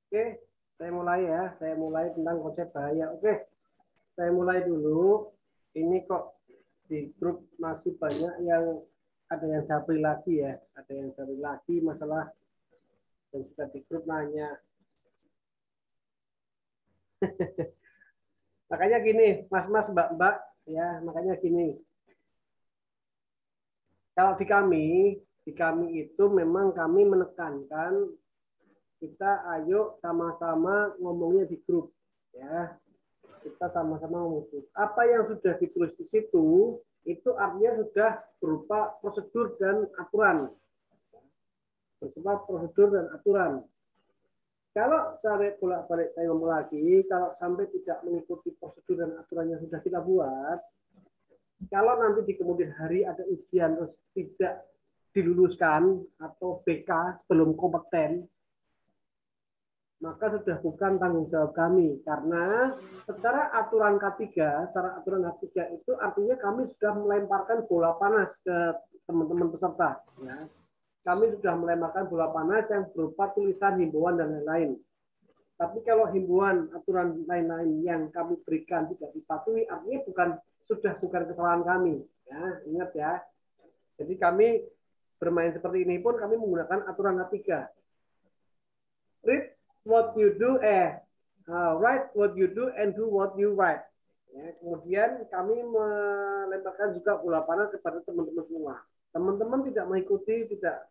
Oke, saya mulai ya. Saya mulai tentang konsep bahaya. Oke, saya mulai dulu. Ini kok di grup masih banyak yang ada yang japri lagi ya. Ada yang japri lagi masalah dan juga di grup nanya. Makanya gini, mas-mas, mbak-mbak, ya, makanya gini. Kalau di kami itu memang kami menekankan kita ayo sama-sama ngomongnya di grup, ya. Kita sama-sama ngomong. Apa yang sudah ditulis di situ itu artinya sudah berupa prosedur dan aturan. Berupa prosedur dan aturan. Kalau saya bolak-balik saya ngomong lagi, kalau sampai tidak mengikuti prosedur dan aturan yang sudah kita buat, kalau nanti di kemudian hari ada ujian terus tidak diluluskan atau BK belum kompeten, maka sudah bukan tanggung jawab kami karena secara aturan K3, itu artinya kami sudah melemparkan bola panas ke teman-teman peserta, ya. Kami sudah melemparkan bola panas yang berupa tulisan himbauan dan lain-lain. Tapi kalau himbauan aturan lain-lain yang kami berikan tidak dipatuhi, artinya bukan kesalahan kami, ya. Ingat ya. Jadi kami bermain seperti ini pun kami menggunakan aturan K3. Read what you do, write what you do and do what you write. Ya, kemudian kami melemparkan juga bola panas kepada teman-teman semua. Teman-teman tidak mengikuti, tidak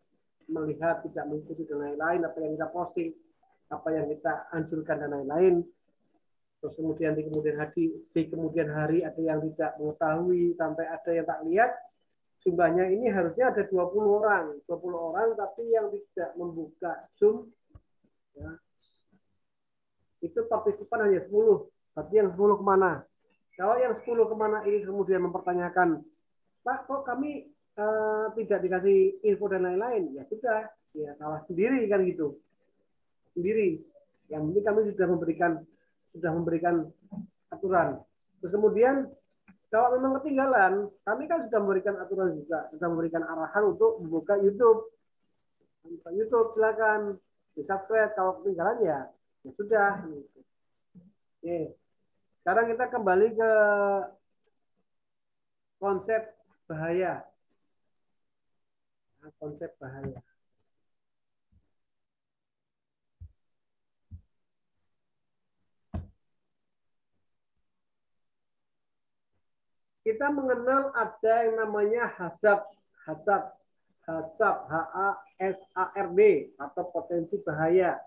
melihat, tidak mengikuti dan lain-lain apa yang kita posting, apa yang kita anjurkan dan lain-lain. Terus kemudian di kemudian hari ada yang tidak mengetahui sampai ada yang tak lihat. Jumlahnya ini harusnya ada 20 orang, 20 orang tapi yang tidak membuka Zoom, ya, itu partisipan hanya 10. Berarti yang 10 kemana? Kalau yang 10 kemana ini kemudian mempertanyakan, Pak, kok kami tidak dikasih info dan lain-lain? Ya sudah, ya salah sendiri kan gitu. Sendiri. Yang penting kami sudah memberikan aturan. Terus kemudian kalau memang ketinggalan, kami kan sudah memberikan aturan juga, sudah memberikan arahan untuk membuka YouTube. Buka YouTube silakan di subscribe. Kalau ketinggalan ya sudah. Oke. Sekarang kita kembali ke konsep bahaya. Nah, konsep bahaya. Kita mengenal ada yang namanya hasab, hasab, hasab, HASARD atau potensi bahaya,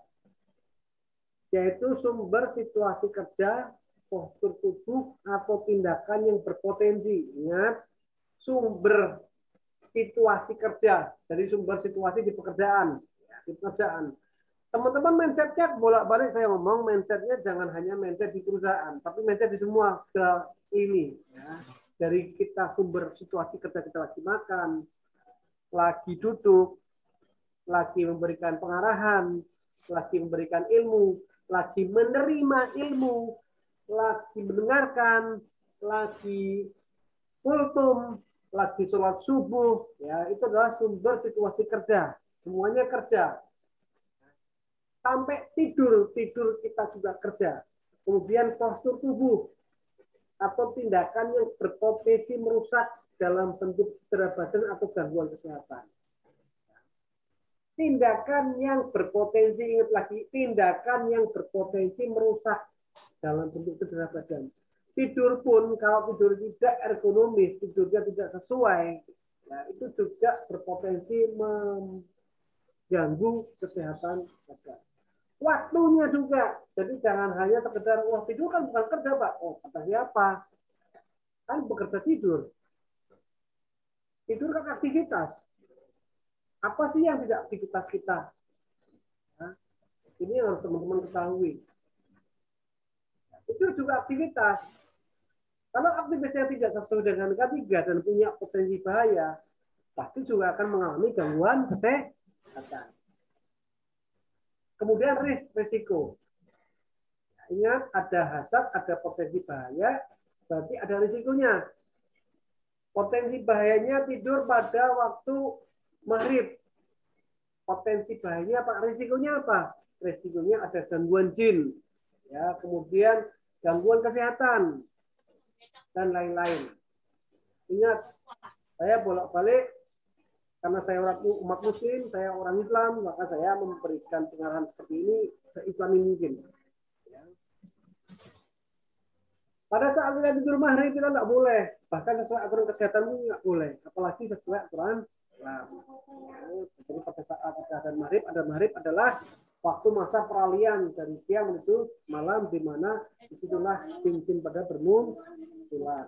yaitu sumber situasi kerja, postur tubuh atau tindakan yang berpotensi. Ingat, sumber situasi kerja, jadi sumber situasi di pekerjaan, di pekerjaan. Teman-teman mindsetnya bolak-balik saya ngomong, mindsetnya jangan hanya mindset di perusahaan, tapi mindset di semua ini. Ya. Dari kita sumber situasi kerja kita lagi makan, lagi duduk, lagi memberikan pengarahan, lagi memberikan ilmu, lagi menerima ilmu, lagi mendengarkan, lagi kultum, lagi sholat subuh, ya itu adalah sumber situasi kerja. Semuanya kerja. Sampai tidur kita juga kerja. Kemudian postur tubuh atau tindakan yang berpotensi merusak dalam bentuk cedera badan atau gangguan kesehatan. Tindakan yang berpotensi, ingat lagi, tindakan yang berpotensi merusak dalam bentuk cedera badan. Tidur pun kalau tidur tidak ergonomis, tidurnya tidak sesuai, ya, itu juga berpotensi mengganggu kesehatan badan. Waktunya juga, jadi jangan hanya sekedar wah tidur kan bukan kerja Pak. Oh kata siapa? Kan bekerja tidur. Tidur kan aktivitas. Apa sih yang tidak aktivitas kita? Nah, ini yang harus teman-teman ketahui. Itu juga aktivitas. Kalau aktivitasnya tidak sesuai dengan K3 dan punya potensi bahaya, pasti juga akan mengalami gangguan kesehatan. Kemudian risiko. Ingat, ada hasad, ada potensi bahaya, berarti ada risikonya. Potensi bahayanya tidur pada waktu maghrib. Potensi bahaya apa? Risikonya apa? Risikonya ada gangguan jin, ya, kemudian gangguan kesehatan dan lain-lain. Ingat, saya bolak-balik karena saya orang umat muslim, saya orang Islam, maka saya memberikan pengarahan seperti ini seislami mungkin. Ya. Pada saat kita tidur maghrib kita nggak boleh, bahkan sesuai aturan kesehatan pun nggak boleh, apalagi sesuai aturan Islam. Jadi pada saat ada maghrib adalah waktu masa peralihan dari siang menuju malam, di mana disitulah jin-jin pada bermunculan.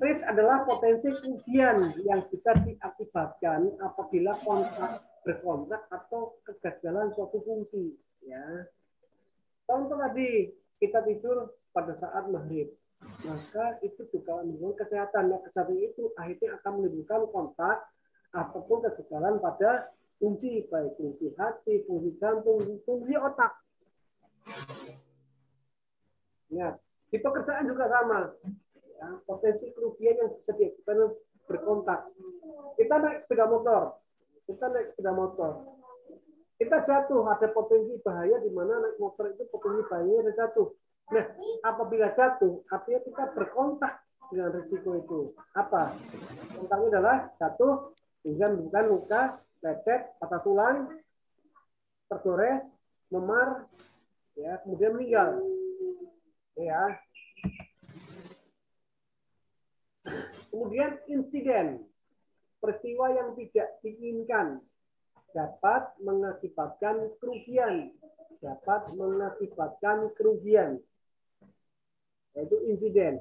Risk adalah potensi kerugian yang bisa diakibatkan apabila berkontrak atau kegagalan suatu fungsi. Ya. Contoh tadi, kita tidur pada saat maghrib, maka itu juga menimbulkan kesehatan. Nah, kesehatan itu akhirnya akan menimbulkan kontak ataupun kegagalan pada fungsi, baik fungsi hati, fungsi jantung, fungsi otak. Ya, di pekerjaan juga sama. Ya, potensi kerugian yang bisa diakibatkan berkontak. Kita naik sepeda motor, kita jatuh, ada potensi bahaya di mana naik motor itu potensi bahaya ada jatuh. Nah, apabila jatuh, artinya kita berkontak dengan risiko itu. Apa? Kontaknya adalah jatuh, hingga bukan luka, lecet, patah tulang, tergores, memar, ya, kemudian meninggal. Ya. Kemudian insiden, peristiwa yang tidak diinginkan dapat mengakibatkan kerugian, yaitu insiden.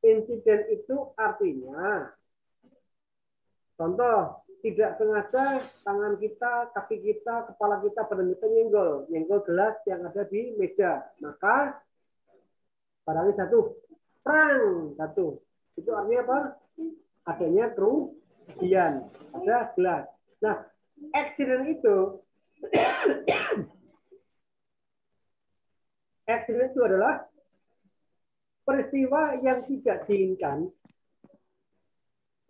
Insiden itu artinya, contoh, tidak sengaja tangan kita, kaki kita, kepala kita, badan kita nyenggol gelas yang ada di meja, maka barangnya jatuh, jatuh. Itu artinya apa? Adanya kerugian, ada gelas. Nah, accident itu adalah peristiwa yang tidak diinginkan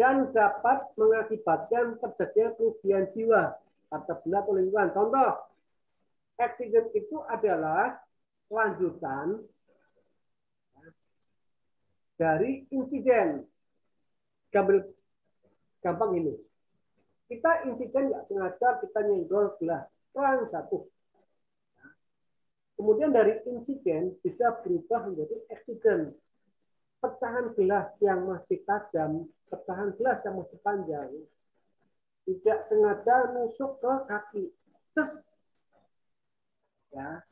dan dapat mengakibatkan terjadinya kerugian jiwa atau benda atau lingkungan. Contoh, accident itu adalah lanjutan dari insiden. Gampang ini. Kita insiden nggak sengaja, kita nyenggol gelas, jatuh. Kemudian dari insiden bisa berubah menjadi accident. Pecahan gelas yang masih tajam, pecahan gelas yang masih panjang, tidak sengaja nusuk ke kaki. Ya,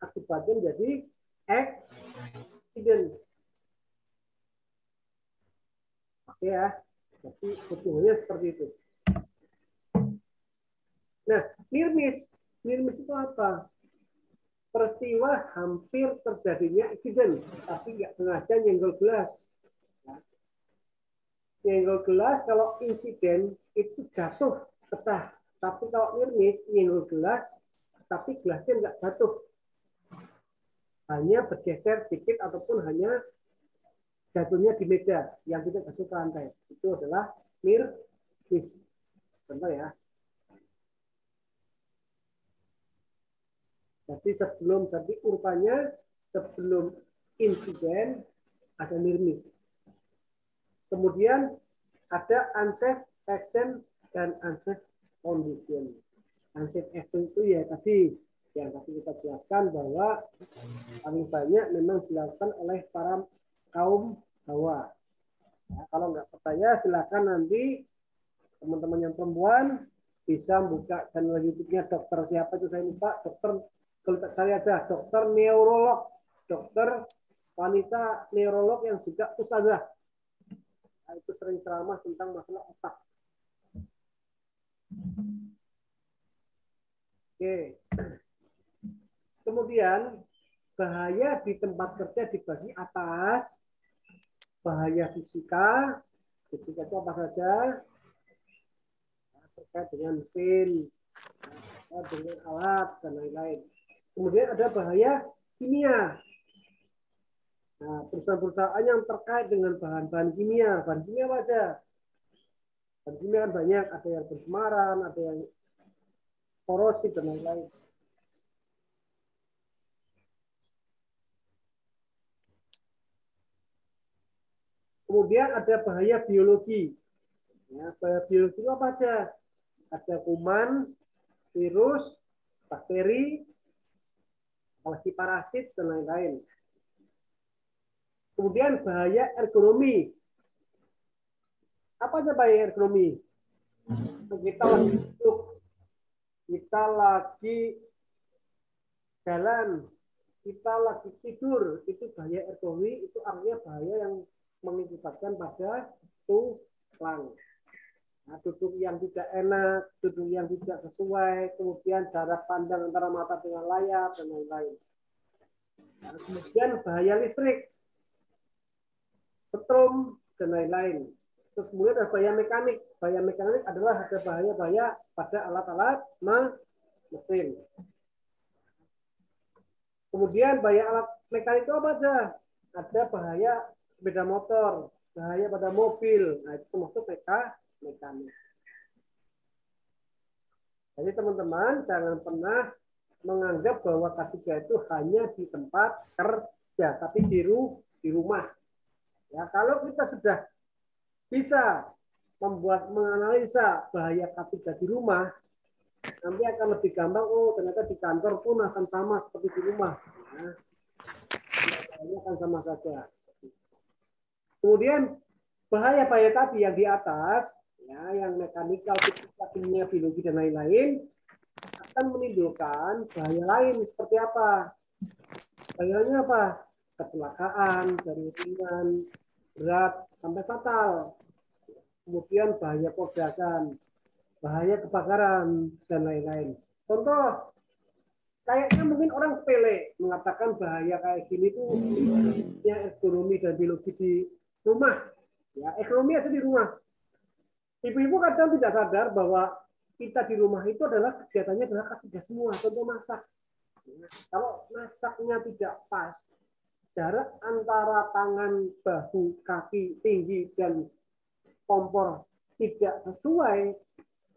akibatnya jadi accident. Oke ya, jadi hubungannya seperti itu. Nah, near miss itu apa? Peristiwa hampir terjadinya accident, tapi nggak sengaja nyenggol gelas. Nyenggol gelas kalau insiden itu jatuh, pecah. Tapi kalau near miss, nyenggol gelas, tapi gelasnya nggak jatuh. Hanya bergeser sedikit ataupun hanya jatuhnya di meja yang tidak jatuh ke lantai. Itu adalah near miss. Contoh ya. Jadi sebelum insiden ada near miss. Kemudian ada unsafe action dan unsafe condition. Unsafe action itu ya tadi yang kita jelaskan bahwa paling banyak memang dilakukan oleh para kaum hawa. Ya, kalau nggak percaya silakan nanti teman-teman yang perempuan bisa buka channel YouTube-nya dokter siapa itu saya lupa, dokter kalau tak cari aja dokter neurolog, dokter wanita neurolog yang juga ustazah. Nah, itu sering ceramah tentang masalah otak. Oke. Kemudian bahaya di tempat kerja dibagi atas bahaya fisika itu apa saja? Terkait dengan mesin, dengan alat dan lain-lain. Kemudian ada bahaya kimia. Nah, perusahaan-perusahaan yang terkait dengan bahan-bahan kimia apa aja? Dan kimia kan banyak, ada yang pencemaran, ada yang korosif dan lain-lain. Kemudian ada bahaya biologi. Ya, bahaya biologi itu apa aja? Ada kuman, virus, bakteri, apalagi parasit dan lain-lain. Kemudian bahaya ergonomi. Apa aja bahaya ergonomi? Kita lagi duduk, kita lagi jalan, kita lagi tidur, itu bahaya ergonomi, itu artinya bahaya yang mengakibatkan pada tulang. Nah, duduk yang tidak enak, duduk yang tidak sesuai, kemudian jarak pandang antara mata dengan layar, dan lain-lain. Nah, kemudian bahaya listrik, setrum, dan lain-lain. Terus kemudian ada bahaya mekanik. Bahaya mekanik adalah ada bahaya-bahaya pada alat-alat mesin. Kemudian bahaya alat mekanik itu apa aja? Ada bahaya sepeda motor, bahaya pada mobil. Nah, itu termasuk mekanik. Jadi teman-teman jangan pernah menganggap bahwa K3 itu hanya di tempat kerja, tapi di rumah. Ya, kalau kita sudah bisa menganalisa bahaya K3 di rumah, nanti akan lebih gampang. Oh, ternyata di kantor pun akan sama seperti di rumah. Ya, bahayanya akan sama saja. Kemudian bahaya-bahaya tadi yang di atas, ya, yang mekanikal, fisika, kimia, biologi dan lain-lain, akan menimbulkan bahaya lain seperti apa? Bahayanya apa? Kecelakaan dari ringan, berat, sampai fatal. Kemudian bahaya perdagangan, bahaya kebakaran, dan lain-lain. Contoh, kayaknya mungkin orang sepele mengatakan bahaya kayak gini tuh ya ekonomi dan biologi di rumah. Ya, ekonomi aja di rumah. Ibu-ibu kadang tidak sadar bahwa kita di rumah itu adalah kegiatannya adalah K3 semua. Contoh masak. Kalau masaknya tidak pas, jarak antara tangan, bahu, kaki, tinggi, dan kompor tidak sesuai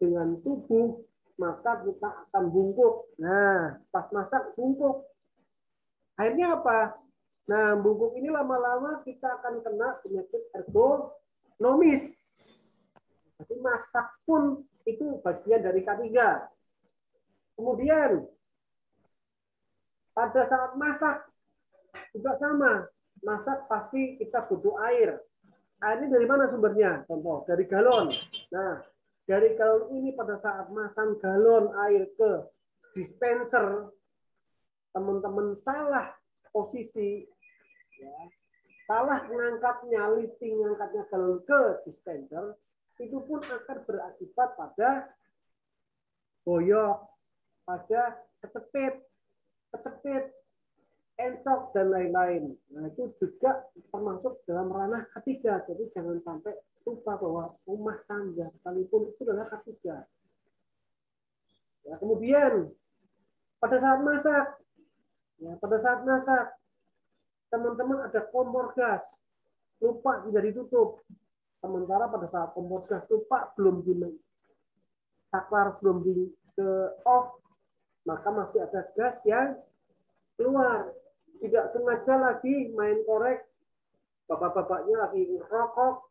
dengan tubuh, maka kita akan bungkuk. Nah, pas masak bungkuk. Akhirnya apa? Nah, bungkuk ini lama-lama kita akan kena penyakit ergonomis. Jadi masak pun itu bagian dari K3. Kemudian pada saat masak juga sama. Masak pasti kita butuh air. Airnya dari mana sumbernya? Contoh, dari galon. Nah, dari galon ini pada saat masang galon air ke dispenser, teman-teman salah posisi, ya, salah mengangkatnya, lifting mengangkatnya galon ke dispenser, itu pun akan berakibat pada boyok, pada kecepit, encok, dan lain-lain. Nah, itu juga termasuk dalam ranah K3. Jadi jangan sampai lupa bahwa rumah tangga sekalipun itu adalah K3. Ya, kemudian pada saat masak, teman-teman ada kompor gas, lupa tidak ditutup. Sementara pada saat kompor gas lupa belum di saklar, belum di off, maka masih ada gas yang keluar. Tidak sengaja lagi main korek, bapak-bapaknya lagi ngerokok,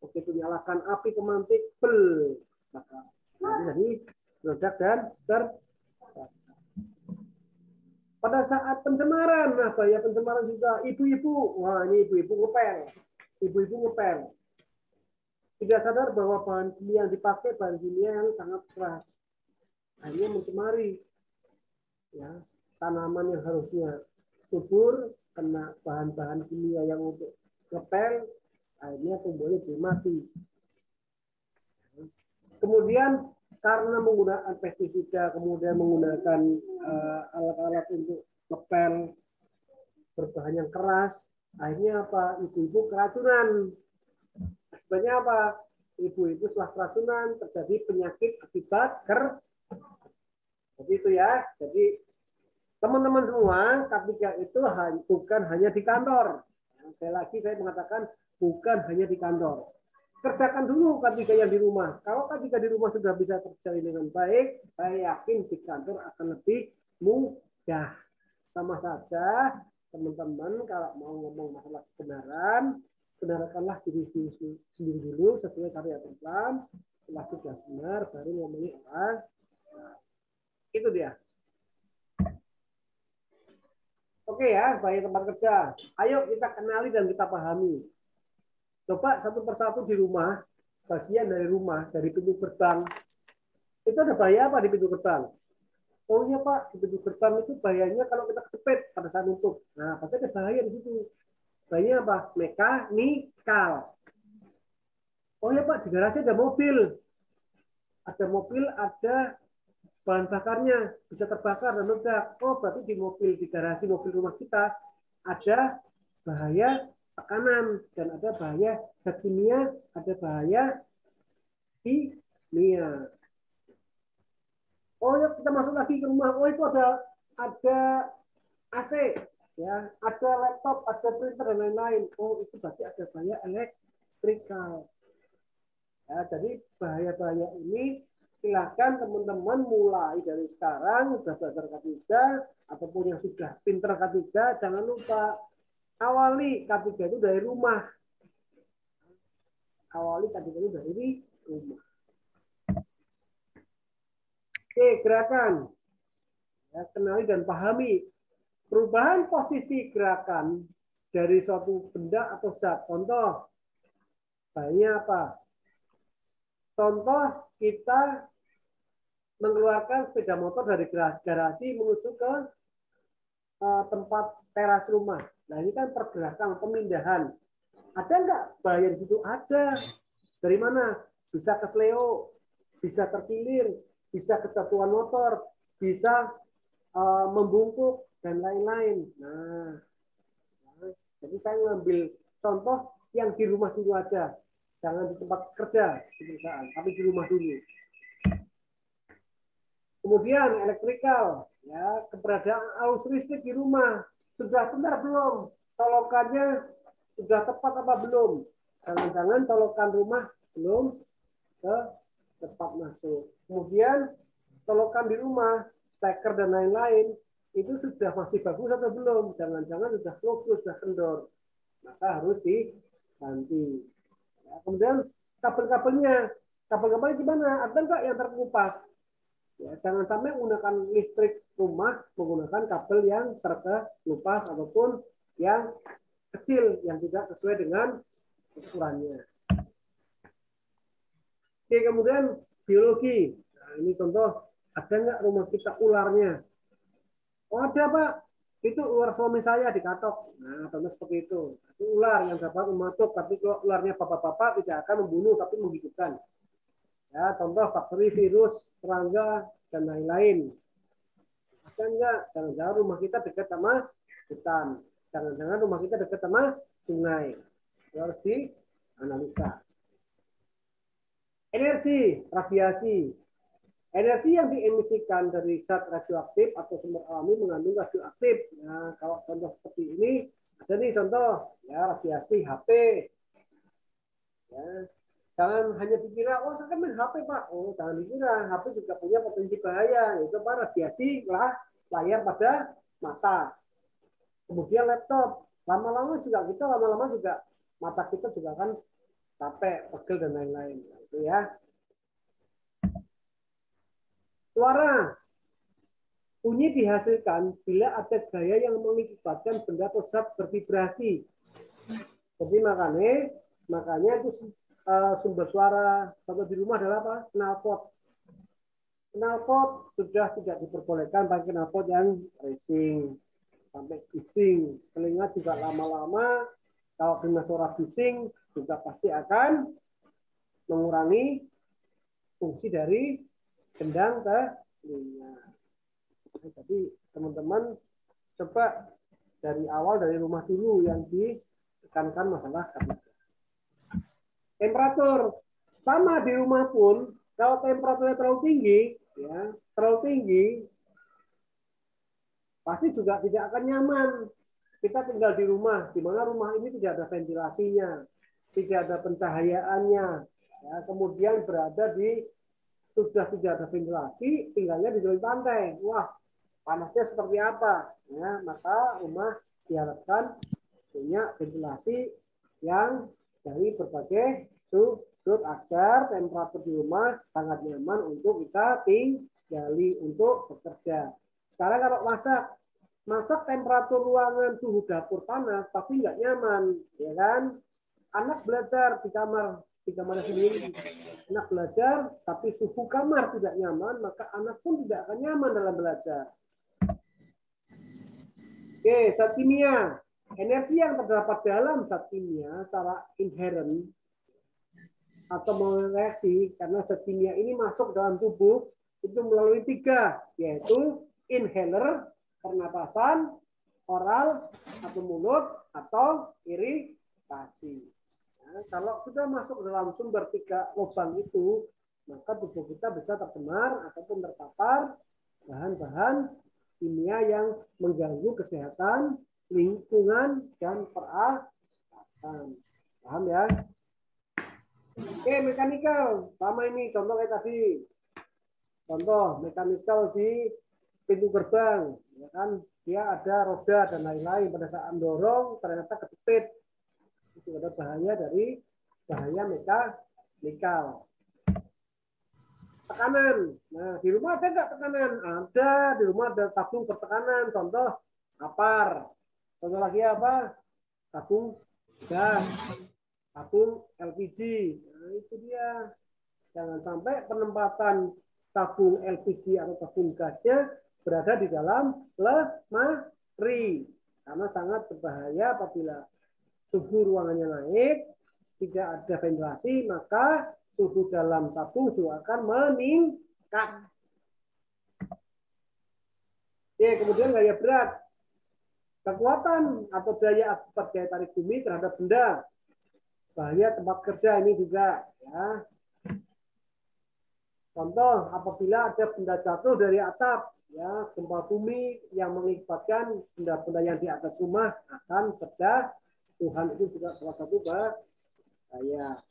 begitu nyalakan api pemantik, bel, maka jadi meledak dan pada saat pencemaran. Nah, bahaya pencemaran juga ibu-ibu. Wah, ini ibu-ibu ngepel. Tidak sadar bahwa bahan kimia yang dipakai bahan kimia yang sangat keras. Akhirnya mencemari. Ya, tanaman yang harusnya subur kena bahan-bahan kimia yang untuk ngepel, akhirnya tumbuhnya jadi mati. Kemudian karena menggunakan pestisida, kemudian menggunakan alat-alat untuk ngepel berbahan yang keras, akhirnya apa? Ibu-ibu keracunan. Akibatnya apa? Ibu-ibu setelah keracunan terjadi penyakit akibat Jadi itu ya. Jadi teman-teman semua, K3 itu bukan hanya di kantor. Saya mengatakan bukan hanya di kantor. kerjakan dulu K3 yang di rumah. Kalau K3 di rumah sudah bisa terjalin dengan baik, saya yakin di kantor akan lebih mudah. Sama saja teman-teman kalau mau ngomong masalah kebenaran, benarkanlah diri sendiri dulu sesuai syariat Islam. Setelah sudah benar, baru ngomongin orang. Nah, itu dia. Oke ya, baik tempat kerja. Ayo kita kenali dan kita pahami. Coba satu persatu di rumah, bagian dari rumah, dari pintu gerbang. Itu ada bahaya apa di pintu gerbang? Oh iya Pak, di pintu gerbang itu bahayanya kalau kita kejepit pada saat nutup. Nah, pasti ada bahaya di situ. Bahayanya apa? Mekanikal. Oh iya Pak, di garasi ada mobil. Ada mobil, ada bahan bakarnya, bisa terbakar dan meledak. Oh, berarti di mobil, di garasi mobil rumah kita ada bahaya tekanan dan ada bahaya zat kimia, ada bahaya kimia. Oh ya, kita masuk lagi ke rumah. Oh itu ada AC, ya, ada laptop, ada printer dan lain-lain. Oh itu berarti ada bahaya elektrikal. Ya, jadi bahaya-bahaya ini silakan teman-teman mulai dari sekarang sudah belajar K3 ataupun yang sudah pinter K3, jangan lupa awali K3 itu dari rumah. Awali K3 itu dari rumah. Oke, gerakan. Ya, kenali dan pahami perubahan posisi gerakan dari suatu benda atau zat. Contoh, banyak apa? Contoh, kita mengeluarkan sepeda motor dari garasi menuju ke tempat teras rumah. Nah, ini kan pergerakan, pemindahan. Ada nggak bahaya di situ? Ada. Dari mana? Bisa kesleo, bisa terkilir, bisa kejatuhan motor, bisa membungkuk, dan lain-lain. Nah, jadi saya ngambil contoh yang di rumah dulu aja. Jangan di tempat kerja di perusahaan, tapi di rumah dulu. Kemudian elektrikal, ya, keberadaan arus listrik di rumah sudah benar belum? Colokannya sudah tepat apa belum? Jangan-jangan colokan rumah belum ke tepat masuk. Kemudian colokan di rumah, steker dan lain-lain itu sudah masih bagus atau belum? Jangan-jangan sudah logus, sudah kendor. Maka harus diganti. Ya, kemudian kabel-kabelnya, kabel-kabelnya gimana? Ada nggak yang terkelupas? Ya, jangan sampai menggunakan listrik rumah menggunakan kabel yang terkelupas ataupun yang kecil yang tidak sesuai dengan ukurannya. Oke, kemudian biologi. Nah, ini contoh, ada nggak rumah kita ularnya? Oh ada Pak, itu ular suami saya dikatok. Nah, contoh seperti itu. Itu ular yang dapat mematuk, tapi kalau ularnya bapak-bapak tidak akan membunuh, tapi menghidupkan. Ya, contoh bakteri, virus, serangga, dan lain-lain. Ada enggak? Jangan-jangan rumah kita dekat sama hutan. Jangan-jangan rumah kita dekat sama sungai. Itu harus dianalisa. Energi, radiasi. Energi yang diemisikan dari zat radioaktif atau sumber alami mengandung radioaktif. Nah, kalau contoh seperti ini, ada nih contoh, ya radiasi HP. Ya, jangan hanya dikira, oh saya kan main HP Pak. Oh, jangan dikira, HP juga punya potensi bahaya, yaitu apa? Radiasi lah layar pada mata. Kemudian laptop, lama-lama juga mata kita juga akan capek, pegel dan lain-lain. Nah, itu ya. Suara, bunyi dihasilkan bila ada gaya yang mengakibatkan benda atau zat bervibrasi. Jadi makanya itu sumber suara satu di rumah adalah apa? Knalpot. Knalpot sudah tidak diperbolehkan pakai knalpot yang racing sampai bising. Telinga juga lama-lama kalau dengar suara bising juga pasti akan mengurangi fungsi dari gendang ke telinga. Jadi teman-teman coba dari awal dari rumah dulu yang ditekankan masalah temperatur. Sama di rumah pun kalau temperaturnya terlalu tinggi, ya terlalu tinggi, pasti juga tidak akan nyaman. Kita tinggal di rumah, di mana rumah ini tidak ada ventilasinya. tidak ada pencahayaannya, ya, kemudian berada di sudah tidak ada ventilasi, tinggalnya di tepi pantai. Wah, panasnya seperti apa? Ya, maka rumah diharapkan punya ventilasi yang dari berbagai sudut agar temperatur di rumah sangat nyaman untuk kita tinggali untuk bekerja. Sekarang kalau masak temperatur ruangan suhu dapur panas tapi nggak nyaman, ya kan? Anak belajar di kamar sendiri, anak belajar tapi suhu kamar tidak nyaman, maka anak pun tidak akan nyaman dalam belajar. Oke, zat kimia. Energi yang terdapat dalam zat kimia secara inherent atau melalui reaksi, karena zat kimia ini masuk dalam tubuh itu melalui 3, yaitu inhaler, pernapasan, oral atau mulut, atau iritasi. Nah, kalau sudah masuk dalam sumber 3 lubang itu, maka tubuh kita bisa tercemar ataupun terpapar bahan-bahan kimia yang mengganggu kesehatan, lingkungan, dan peralatan. Paham ya? Oke, mekanikal. Sama ini, contoh kayak tadi. Contoh, mekanikal di pintu gerbang. Ya kan? Dia ada roda dan lain-lain. Pada saat mendorong, ternyata kejepit. Itu ada bahaya mekanikal. Tekanan. Nah, di rumah ada nggak tekanan? Ada. Di rumah ada tabung bertekanan. Contoh, apar. Contoh lagi apa? Tabung gas, tabung LPG. Nah, itu dia. Jangan sampai penempatan tabung LPG atau tabung gasnya berada di dalam lemari. Karena sangat berbahaya apabila suhu ruangannya naik, tidak ada ventilasi, maka suhu dalam tabung juga akan meningkat. Oke, kemudian gaya berat. Kekuatan atau daya akibat gaya tarik bumi terhadap benda. Bahaya tempat kerja ini juga. Ya. Contoh, apabila ada benda jatuh dari atap, ya, gempa bumi yang mengakibatkan benda-benda yang di atas rumah akan pecah. Tuhan itu juga salah satu bahaya.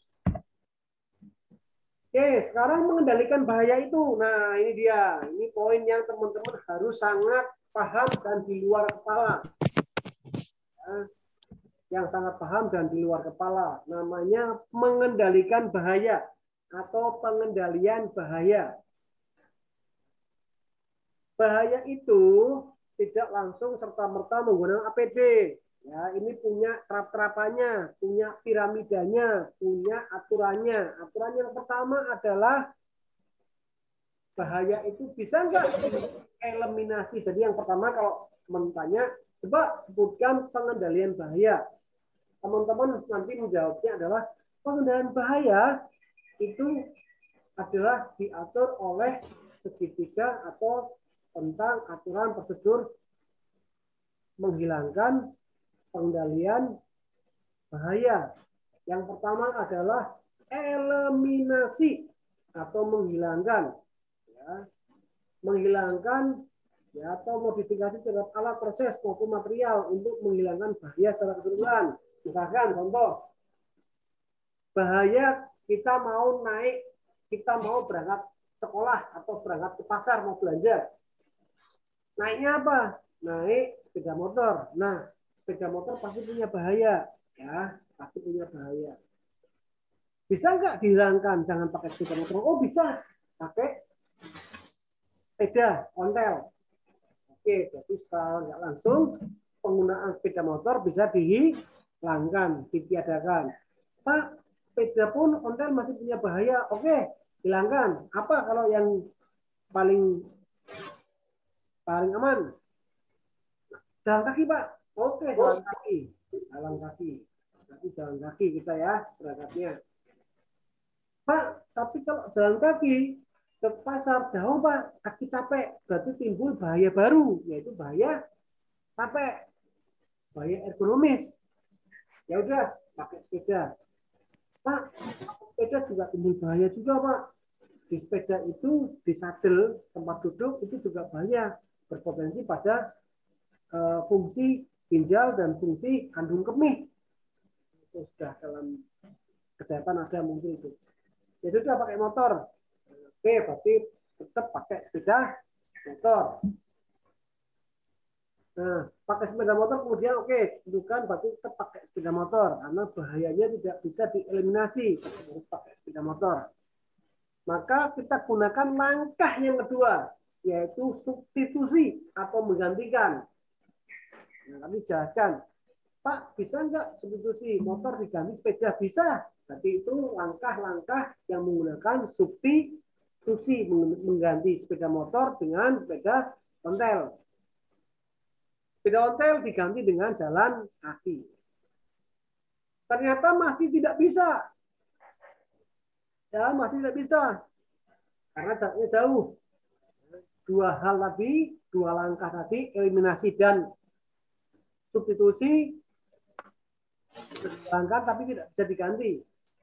Oke, sekarang mengendalikan bahaya itu. Nah, ini dia. Ini poin yang teman-teman harus sangat paham dan di luar kepala. Ya, yang sangat paham dan di luar kepala. Namanya mengendalikan bahaya atau pengendalian bahaya. Bahaya itu tidak langsung serta-merta menggunakan APD. Ya, ini punya terap-terapannya, punya piramidanya, punya aturannya. Aturan yang pertama adalah bahaya itu bisa nggak eliminasi. Jadi yang pertama kalau teman tanya, coba sebutkan pengendalian bahaya. Teman-teman nanti menjawabnya adalah pengendalian bahaya itu adalah diatur oleh segitiga atau tentang aturan prosedur menghilangkan pengendalian bahaya. Yang pertama adalah eliminasi atau menghilangkan. Ya, menghilangkan ya, atau modifikasi terhadap alat proses maupun material untuk menghilangkan bahaya secara keseluruhan. Misalkan contoh, bahaya kita mau berangkat sekolah atau berangkat ke pasar mau belanja. Naiknya apa? Naik sepeda motor. Nah, sepeda motor pasti punya bahaya, ya, pasti punya bahaya. Bisa nggak dihilangkan? Jangan pakai sepeda motor. Oh bisa, pakai sepeda ontel. Oke, jadi secara nggak langsung penggunaan sepeda motor bisa dihilangkan, ditiadakan. Pak, sepeda pun ontel masih punya bahaya. Oke, hilangkan. Apa kalau yang paling aman? Jalan kaki, Pak. Oke, jalan kaki. Jalan kaki. Nanti jalan kaki kita ya berangkatnya. Pak, tapi kalau jalan kaki ke pasar jauh, Pak, kaki capek. Berarti timbul bahaya baru, yaitu bahaya capek. Bahaya ergonomis. Ya udah, pakai sepeda. Pak, sepeda juga timbul bahaya juga, Pak. Di sepeda itu, di sadel, tempat duduk, itu juga bahaya. Berpotensi pada fungsi ginjal dan fungsi kandung kemih. sudah dalam kesehatan ada mungkin itu. Ya sudah pakai motor. Oke, berarti tetap pakai sepeda motor. Nah, pakai sepeda motor kemudian oke, tentukan berarti tetap pakai sepeda motor karena bahayanya tidak bisa dieliminasi, harus pakai sepeda motor. Maka kita gunakan langkah yang kedua, yaitu substitusi atau menggantikan. Nah, kami jelaskan, Pak, bisa nggak substitusi motor diganti sepeda? Bisa. Berarti itu langkah-langkah yang menggunakan substitusi, mengganti sepeda motor dengan sepeda ontel. Sepeda ontel diganti dengan jalan kaki. Ternyata masih tidak bisa. Ya, masih tidak bisa. Karena jaraknya jauh. Dua hal tadi, dua langkah tadi, eliminasi dan substitusi, dihilangkan tapi tidak bisa diganti.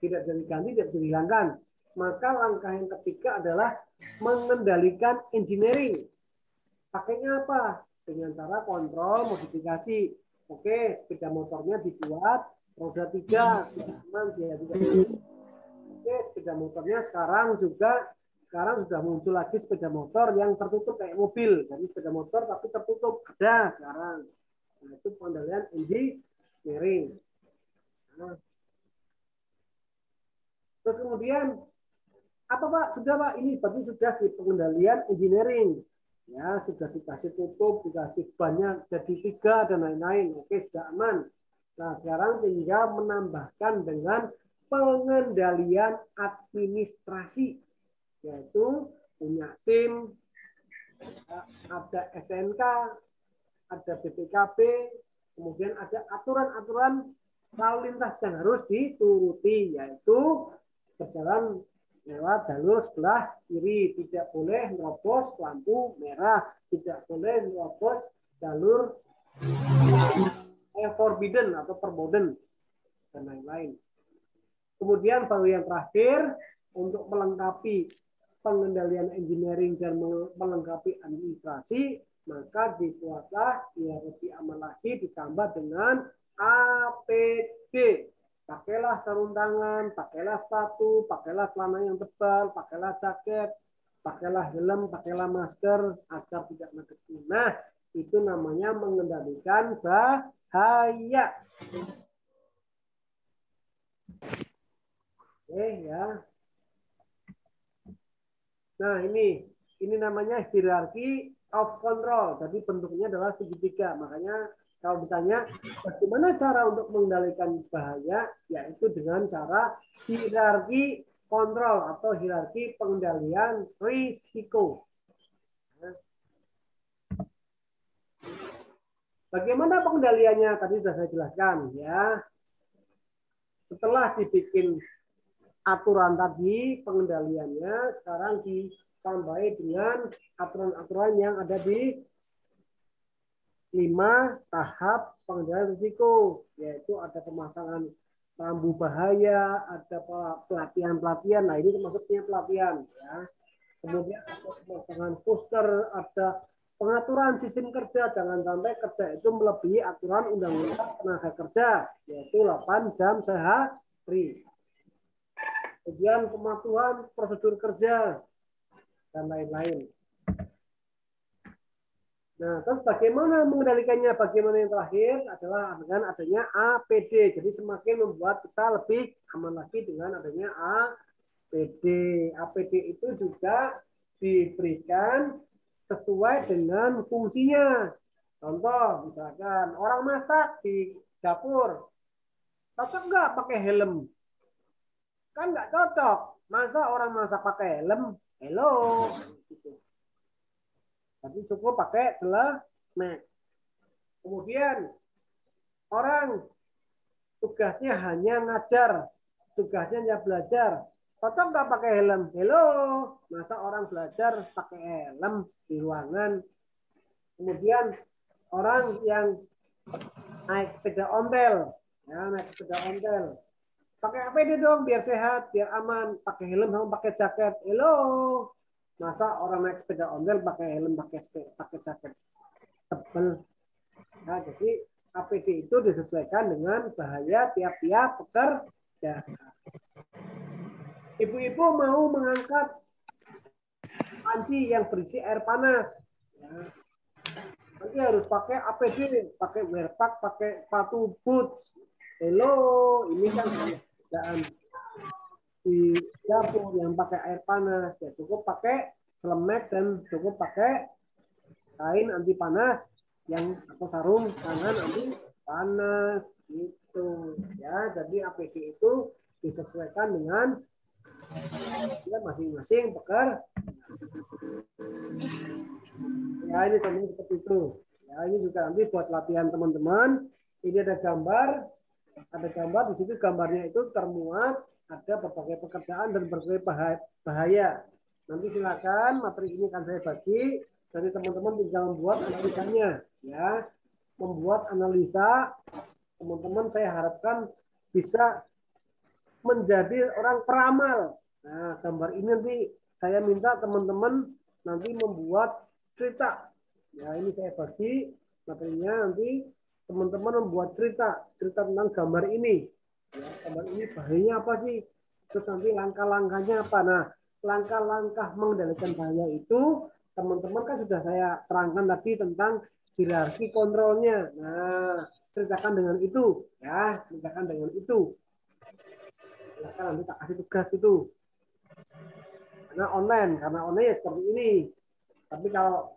Tidak bisa diganti, tidak bisa dihilangkan. Maka langkah yang ketiga adalah mengendalikan engineering. Pakainya apa? Dengan cara kontrol modifikasi. Oke, sepeda motornya dibuat roda 3, aman dia tidak. Oke, sepeda motornya sekarang sudah muncul lagi sepeda motor yang tertutup kayak mobil. Jadi sepeda motor tapi tertutup ada sekarang. Nah, itu pengendalian engineering. Nah, terus kemudian apa Pak? Sudah Pak, ini berarti sudah di pengendalian engineering. Ya, sudah dikasih tutup, dikasih banyak jadi 3 dan lain-lain. Oke, sudah aman. Nah, sekarang tinggal menambahkan dengan pengendalian administrasi, yaitu punya SIM, ada SNK, ada BPKB, kemudian ada aturan-aturan lalu lintas yang harus dituruti, yaitu berjalan lewat jalur sebelah kiri, tidak boleh nerobos lampu merah, tidak boleh nerobos jalur forbidden atau verboden dan lain-lain. Kemudian baru yang terakhir untuk melengkapi pengendalian engineering dan melengkapi administrasi, maka dibuatlah yang lebih aman lagi ditambah dengan APD. Pakailah sarung tangan, pakailah sepatu, pakailah celana yang tebal, pakailah jaket, pakailah helm, pakailah masker agar tidak kena. Nah, itu namanya mengendalikan bahaya. Oke ya. Nah, ini namanya hierarchy of control. Jadi bentuknya adalah segitiga. Makanya kalau ditanya bagaimana cara untuk mengendalikan bahaya, yaitu dengan cara hierarki kontrol atau hierarki pengendalian risiko. Bagaimana pengendaliannya? Tadi sudah saya jelaskan ya. Setelah dibikin aturan tadi pengendaliannya, sekarang ditambahi dengan aturan-aturan yang ada di 5 tahap pengendalian risiko, yaitu ada pemasangan rambu bahaya, ada pelatihan-pelatihan. Nah, ini maksudnya pelatihan ya. Kemudian ada pemasangan poster, ada pengaturan sistem kerja, jangan sampai kerja itu melebihi aturan undang-undang tenaga kerja, yaitu 8 jam sehari. Kemudian pematuhan prosedur kerja dan lain-lain. Nah, terus bagaimana mengendalikannya? Bagaimana yang terakhir adalah dengan adanya APD. Jadi semakin membuat kita lebih aman lagi dengan adanya APD. APD itu juga diberikan sesuai dengan fungsinya. Contoh, misalkan orang masak di dapur, cocok nggak pakai helm? Kan nggak cocok. Masa orang masak pakai helm? Hello. Tapi cukup pakai helmet. Kemudian orang tugasnya hanya ngajar, tugasnya hanya belajar. Cocok nggak pakai helm? Hello. Masa orang belajar pakai helm di ruangan? Kemudian orang yang naik sepeda ontel, ya naik sepeda ontel, pakai APD dong biar sehat, biar aman. Pakai helm sama pakai jaket. Hello. Masa orang naik sepeda ontel pakai helm, pakai jaket tebal. Nah, jadi APD itu disesuaikan dengan bahaya tiap-tiap pekerja. Ibu-ibu mau mengangkat panci yang berisi air panas. Ya. Nanti harus pakai APD, pakai wear pack, pakai sepatu boots. Hello, ini kan kerjaan di dapur yang pakai air panas. Ya cukup pakai selemek dan cukup pakai kain anti panas yang atau sarung tangan anti panas gitu ya. Jadi APD itu disesuaikan dengan ya masing-masing pekerja. Ya ini contohnya seperti itu. Ya ini juga nanti buat latihan teman-teman. Ini ada gambar di situ, gambarnya itu termuat ada berbagai pekerjaan dan berbagai bahaya. Nanti silakan materi ini akan saya bagi. Jadi teman-teman tinggal membuat analisanya, ya. Membuat analisa, teman-teman saya harapkan bisa menjadi orang peramal. Nah, gambar ini nanti saya minta teman-teman nanti membuat cerita. Ya, ini saya bagi materinya nanti teman-teman membuat cerita tentang gambar ini. Ya, gambar ini bahayanya apa sih? Terus nanti langkah-langkahnya apa? Nah, langkah-langkah mengendalikan bahaya itu teman-teman kan sudah saya terangkan tadi tentang hierarki kontrolnya. Nah, ceritakan dengan itu, ya, ceritakan dengan itu. Silahkan nanti tak kasih tugas itu. Karena online ya seperti ini. Tapi kalau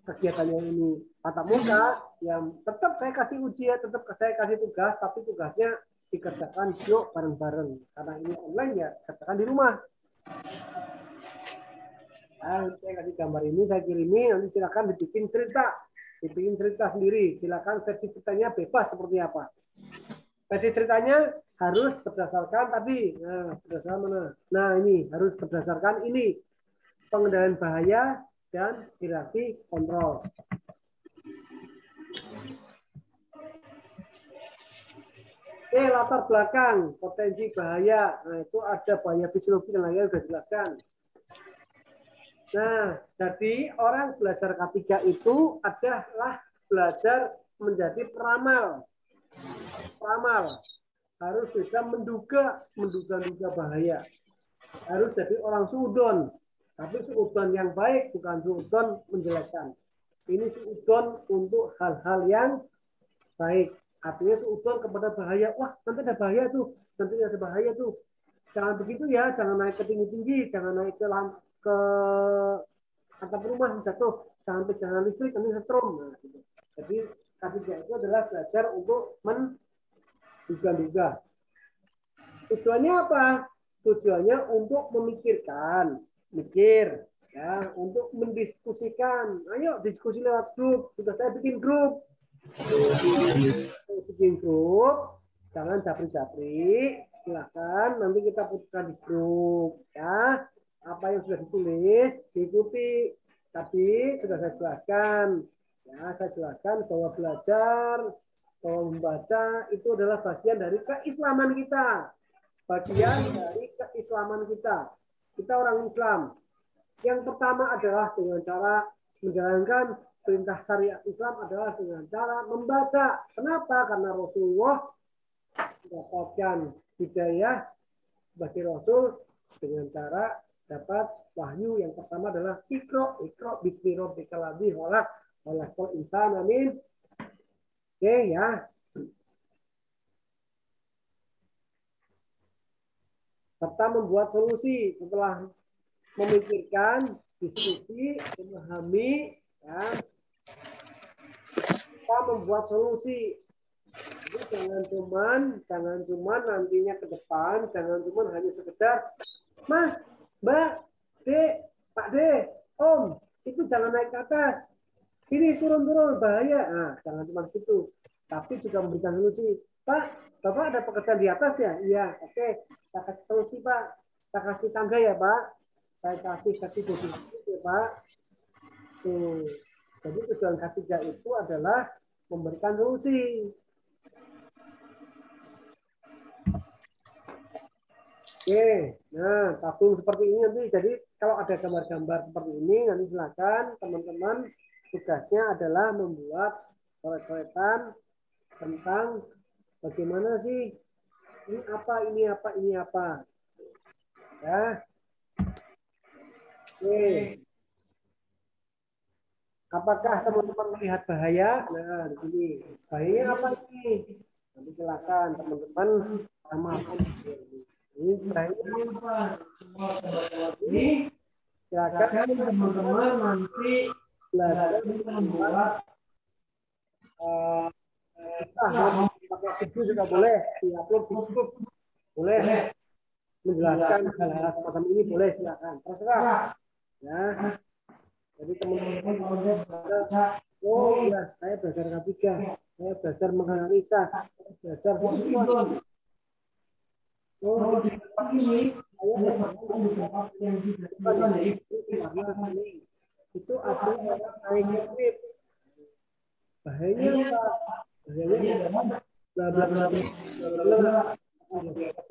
kegiatannya ini tatap muka, yang tetap saya kasih ujian, tetap saya kasih tugas, tapi tugasnya dikerjakan yuk bareng-bareng. Karena ini online ya kerjakan di rumah. Nah, saya kasih gambar ini, saya kirimi, nanti silakan dibikin cerita sendiri. Silakan versi ceritanya bebas seperti apa. Versi ceritanya harus berdasarkan tadi, nah berdasarkan mana? Nah ini harus berdasarkan ini pengendalian bahaya dan hierarki kontrol. Oke, latar belakang potensi bahaya. Nah itu ada bahaya fisiologi dan lainnya sudah dijelaskan. Nah, jadi orang belajar K3 itu adalah belajar menjadi peramal. Peramal harus bisa menduga bahaya. Harus jadi orang suudon, tapi suudon yang baik, bukan suudon menjelekkan. Ini suudon untuk hal-hal yang baik. Artinya suudon kepada bahaya. Wah, nanti ada bahaya tuh. Nanti ada bahaya tuh. Jangan begitu ya, jangan naik ke tinggi-tinggi, jangan naik ke atap rumah jatuh, jangan pegangan listrik, nanti setrum. Nah, gitu. Jadi K3 itu adalah belajar untuk menduga-duga. Tujuannya apa? Tujuannya untuk memikirkan, ya, untuk mendiskusikan. Ayo diskusi lewat grup. Sudah saya bikin grup. Jangan japri-japri. Silakan nanti kita putuskan di grup, ya. Apa yang sudah ditulis diikuti. Tadi sudah saya jelaskan. Ya, saya jelaskan bahwa belajar, bahwa membaca itu adalah bagian dari keislaman kita. Bagian dari keislaman kita. Kita orang Islam. Yang pertama adalah dengan cara menjalankan perintah syariat Islam adalah dengan cara membaca. Kenapa? Karena Rasulullah mendapatkan hidayah sebagai Rasul dengan cara dapat wahyu. Yang pertama adalah Iqra bismi rabbikal ladzi khalaq khalaqal insana min. Oke ya. Serta membuat solusi setelah memikirkan, diskusi, memahami, ya, kita membuat solusi. Jadi jangan cuman nantinya ke depan, jangan cuman hanya sekedar, Mas, Mbak, Dek, Pak D, Om, itu jangan naik ke atas. Sini turun bahaya. Nah, jangan cuma gitu. Tapi juga memberikan solusi. Pak, Bapak ada pekerjaan di atas ya? Iya, oke. Kita kasih solusi, Pak. Kita kasih tangga ya, Pak. Saya kasih sertifikat ya, Pak. Tuh. Jadi tujuan K3 itu adalah memberikan solusi. Oke, nah tabung seperti ini nanti. Jadi kalau ada gambar-gambar seperti ini, nanti silakan teman-teman tugasnya adalah membuat coret-coretan tentang bagaimana sih ini apa, ini apa, ini apa. Ya. Oke. Apakah teman-teman melihat bahaya? Nah, di sini. Bahayanya apa ini? Nanti silakan teman-teman sama ini bahayanya apa? Ini silakan teman-teman nanti belajar membuat mau pakai video juga boleh, diupload di YouTube boleh, menjelaskan hal-hal semacam ini boleh, silakan terserah ya. Jadi teman-teman bisa, oh ya saya belajar K3, saya belajar menganalisa, belajar situasi, oh ini saya belajar yang karena ini itu ada orang negatif. Bahayanya apa? Bahayanya bla bla bla bla bla.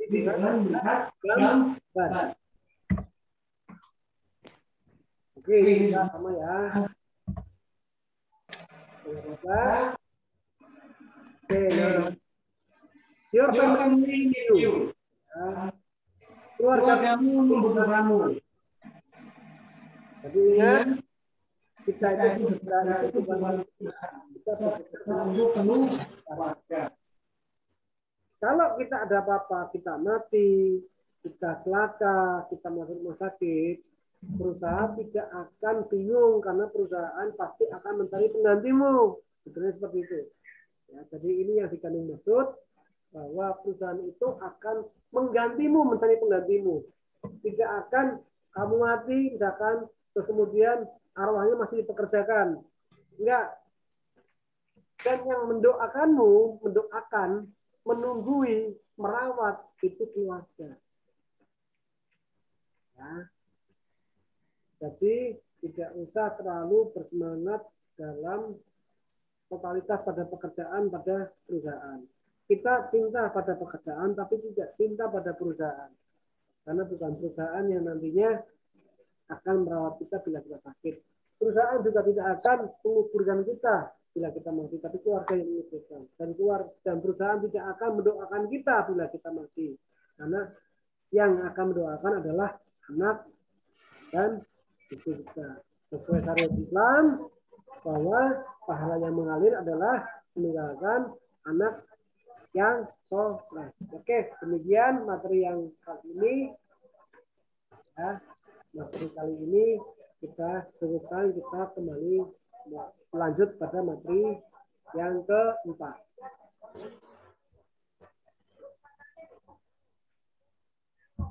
Dengan melihat gambar. Oke, kita sama ya. Oke, nah. Your family need you. Keluargamu membutuhkan kamu. Jadi ingat, kita itu bekerja itu bukan kita bekerja untuk penuh keluarga. Kalau kita ada apa-apa, kita mati, kita celaka, kita masuk rumah sakit, perusahaan tidak akan bingung karena perusahaan pasti akan mencari penggantimu. Sebetulnya seperti itu. Ya, jadi ini yang dikandung maksud bahwa perusahaan itu akan menggantimu, mencari penggantimu. Tidak akan kamu mati, misalkan, terus kemudian arwahnya masih dipekerjakan. Enggak. Dan yang mendoakanmu, mendoakan, menunggui, merawat, itu keluarga. Ya. Jadi tidak usah terlalu bersemangat dalam totalitas pada pekerjaan pada perusahaan. Kita cinta pada pekerjaan tapi tidak cinta pada perusahaan. Karena bukan perusahaan yang nantinya akan merawat kita bila kita sakit. Perusahaan juga tidak akan menguburkan kita bila kita mati, tapi keluarga yang menguburkan. Dan perusahaan tidak akan mendoakan kita bila kita mati. Karena yang akan mendoakan adalah anak dan itu kita. Sesuai syariat Islam, bahwa pahala yang mengalir adalah meninggalkan anak yang soleh. Oke, demikian materi yang kali ini. Ya, materi kali ini kita cukupkan, kita kembali lanjut pada materi yang keempat.